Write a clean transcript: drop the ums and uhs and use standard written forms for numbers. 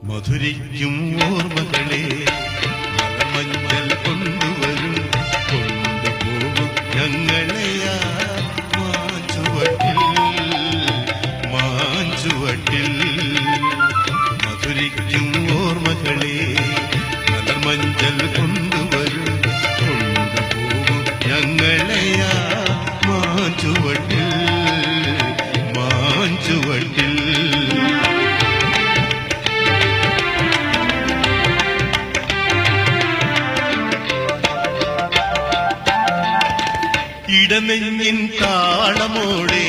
മധുരിക്കും ഓർമ്മകളെ മലമഞ്ഞൾ കൊണ്ടുവരും കൊണ്ടുപോകും ഞങ്ങളെയാ മാഞ്ചുവട്ടിൽ മാഞ്ചുവട്ടിൽ. മധുരിക്കും ഓർമ്മകളെ മലമഞ്ഞൾ കൊണ്ടുവരും കൊണ്ടുപോകും ഞങ്ങളെയാ മാഞ്ചുവട്ടിൽ മാഞ്ചുവട്ടിൽ. ഇടനെഞ്ഞിൻ താളമോടെ